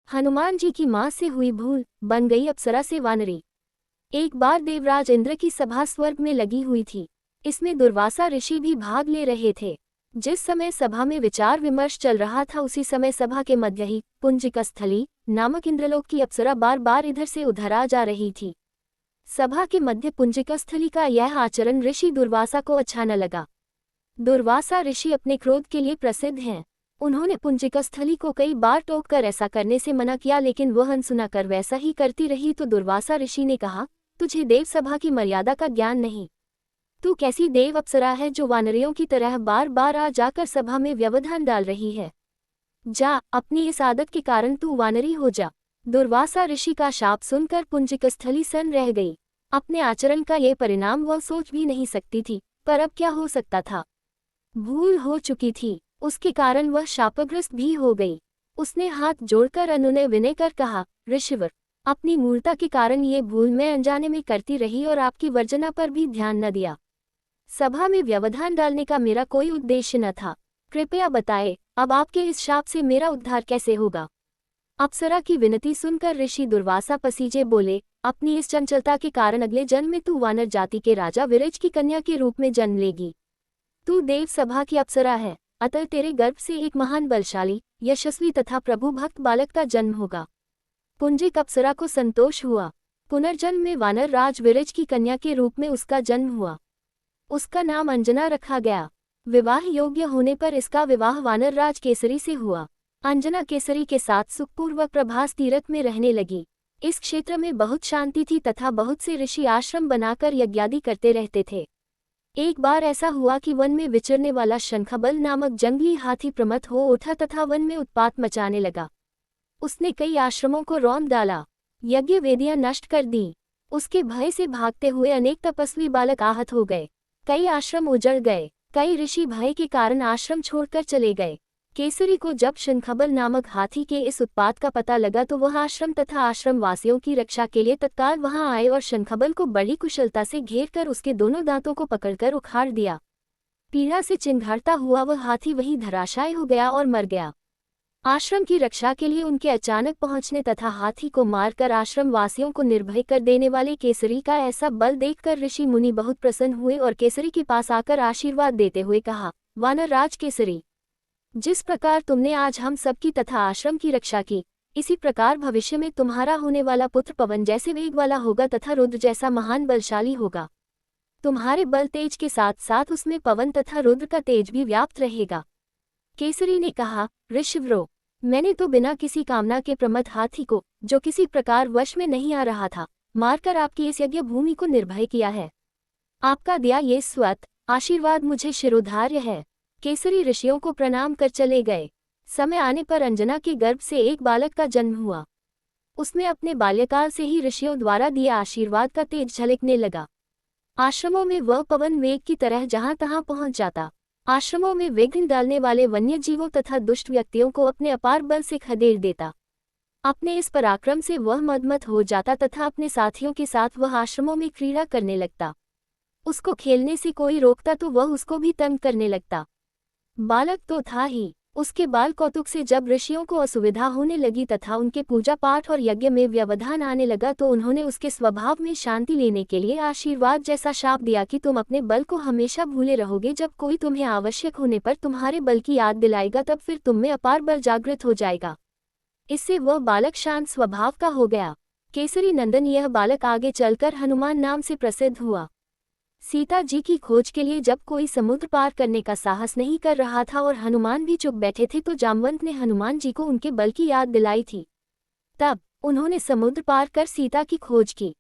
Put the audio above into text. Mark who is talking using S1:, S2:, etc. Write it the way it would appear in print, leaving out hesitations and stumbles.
S1: हनुमान जी की माँ से हुई भूल, बन गई अप्सरा से वानरी। एक बार देवराज इंद्र की सभा स्वर्ग में लगी हुई थी। इसमें दुर्वासा ऋषि भी भाग ले रहे थे। जिस समय सभा में विचार विमर्श चल रहा था उसी समय सभा के मध्य ही पुंजिकस्थली नामक इंद्रलोक की अप्सरा बार बार इधर से उधर आ जा रही थी। सभा के मध्य पुंजिकस्थली का यह आचरण ऋषि दुर्वासा को अच्छा न लगा। दुर्वासा ऋषि अपने क्रोध के लिए प्रसिद्ध हैं। उन्होंने पुंजिकस्थली को कई बार टोककर ऐसा करने से मना किया, लेकिन वह अनसुना कर वैसा ही करती रही। तो दुर्वासा ऋषि ने कहा, तुझे देव सभा की मर्यादा का ज्ञान नहीं। तू कैसी देव अप्सरा है जो वानरियों की तरह बार बार आ जाकर सभा में व्यवधान डाल रही है। जा, अपनी इस आदत के कारण तू वानरी हो जा। दुर्वासा ऋषि का शाप सुनकर पुंजिकस्थली सन्न रह गई। अपने आचरण का ये परिणाम वह सोच भी नहीं सकती थी, पर अब क्या हो सकता था। भूल हो चुकी थी, उसके कारण वह शापग्रस्त भी हो गई। उसने हाथ जोड़कर अनुनय विनय कर कहा, ऋषिवर, अपनी मूर्ता के कारण ये भूल मैं अनजाने में करती रही और आपकी वर्जना पर भी ध्यान न दिया। सभा में व्यवधान डालने का मेरा कोई उद्देश्य न था। कृपया बताए, अब आपके इस शाप से मेरा उद्धार कैसे होगा। अप्सरा की विनती सुनकर ऋषि दुर्वासा पसीजे बोले, अपनी इस चंचलता के कारण अगले जन्म में तू वानर जाति के राजा विरज की कन्या के रूप में जन्म लेगी। तू देव सभा की अप्सरा है, अतः तेरे गर्भ से एक महान बलशाली, यशस्वी तथा प्रभु भक्त बालक का जन्म होगा। पुंजिक अप्सरा को संतोष हुआ। पुनर्जन्म में वानर राज विरज की कन्या के रूप में उसका जन्म हुआ। उसका नाम अंजना रखा गया। विवाह योग्य होने पर इसका विवाह वानर राज केसरी से हुआ। अंजना केसरी के साथ सुखपूर्वक प्रभास तीर्थ में रहने लगी। इस क्षेत्र में बहुत शांति थी तथा बहुत से ऋषि आश्रम बनाकर यज्ञादि करते रहते थे। एक बार ऐसा हुआ कि वन में विचरने वाला शंखबल नामक जंगली हाथी प्रमत्त हो उठा तथा वन में उत्पात मचाने लगा। उसने कई आश्रमों को रौंद डाला, यज्ञ वेदियां नष्ट कर दी। उसके भय से भागते हुए अनेक तपस्वी बालक आहत हो गए। कई आश्रम उजड़ गए। कई ऋषि भय के कारण आश्रम छोड़कर चले गए। केसरी को जब शंखबल नामक हाथी के इस उत्पात का पता लगा तो वह आश्रम तथा आश्रम वासियों की रक्षा के लिए तत्काल वहां आए और शंखबल को बड़ी कुशलता से घेर कर उसके दोनों दांतों को पकड़कर उखाड़ दिया। पीड़ा से चिंघाड़ता हुआ वह हाथी वहीं धराशायी हो गया और मर गया। आश्रम की रक्षा के लिए उनके अचानक पहुंचने तथा हाथी को मारकर आश्रम वासियों को निर्भय कर देने वाले केसरी का ऐसा बल देखकर ऋषि मुनि बहुत प्रसन्न हुए और केसरी के पास आकर आशीर्वाद देते हुए कहा, वानर राज केसरी, जिस प्रकार तुमने आज हम सबकी तथा आश्रम की रक्षा की, इसी प्रकार भविष्य में तुम्हारा होने वाला पुत्र पवन जैसे वेग वाला होगा तथा रुद्र जैसा महान बलशाली होगा। तुम्हारे बल तेज के साथ साथ उसमें पवन तथा रुद्र का तेज भी व्याप्त रहेगा। केसरी ने कहा, ऋषिवरो, मैंने तो बिना किसी कामना के प्रमत्त हाथी को, जो किसी प्रकार वश में नहीं आ रहा था, मारकर आपकी इस यज्ञ भूमि को निर्भय किया है। आपका दिया ये स्वत आशीर्वाद मुझे शिरोधार्य है। केसरी ऋषियों को प्रणाम कर चले गए। समय आने पर अंजना के गर्भ से एक बालक का जन्म हुआ। उसमें अपने बाल्यकाल से ही ऋषियों द्वारा दिए आशीर्वाद का तेज झलकने लगा। आश्रमों में वह पवन वेग की तरह जहां तहां पहुंच जाता। आश्रमों में विघ्न डालने वाले वन्य जीवों तथा दुष्ट व्यक्तियों को अपने अपार बल से खदेड़ देता। अपने इस पराक्रम से वह मदमत हो जाता तथा अपने साथियों के साथ वह आश्रमों में क्रीड़ा करने लगता। उसको खेलने से कोई रोकता तो वह उसको भी तंग करने लगता। बालक तो था ही, उसके बाल कौतुक से जब ऋषियों को असुविधा होने लगी तथा उनके पूजा पाठ और यज्ञ में व्यवधान आने लगा तो उन्होंने उसके स्वभाव में शांति लेने के लिए आशीर्वाद जैसा शाप दिया कि तुम अपने बल को हमेशा भूले रहोगे। जब कोई तुम्हें आवश्यक होने पर तुम्हारे बल की याद दिलाएगा तब फिर तुम में अपार बल जागृत हो जाएगा। इससे वह बालक शांत स्वभाव का हो गया। केसरी नंदन यह बालक आगे चलकर हनुमान नाम से प्रसिद्ध हुआ। सीता जी की खोज के लिए जब कोई समुद्र पार करने का साहस नहीं कर रहा था और हनुमान भी चुप बैठे थे तो जामवंत ने हनुमान जी को उनके बल की याद दिलाई थी। तब उन्होंने समुद्र पार कर सीता की खोज की।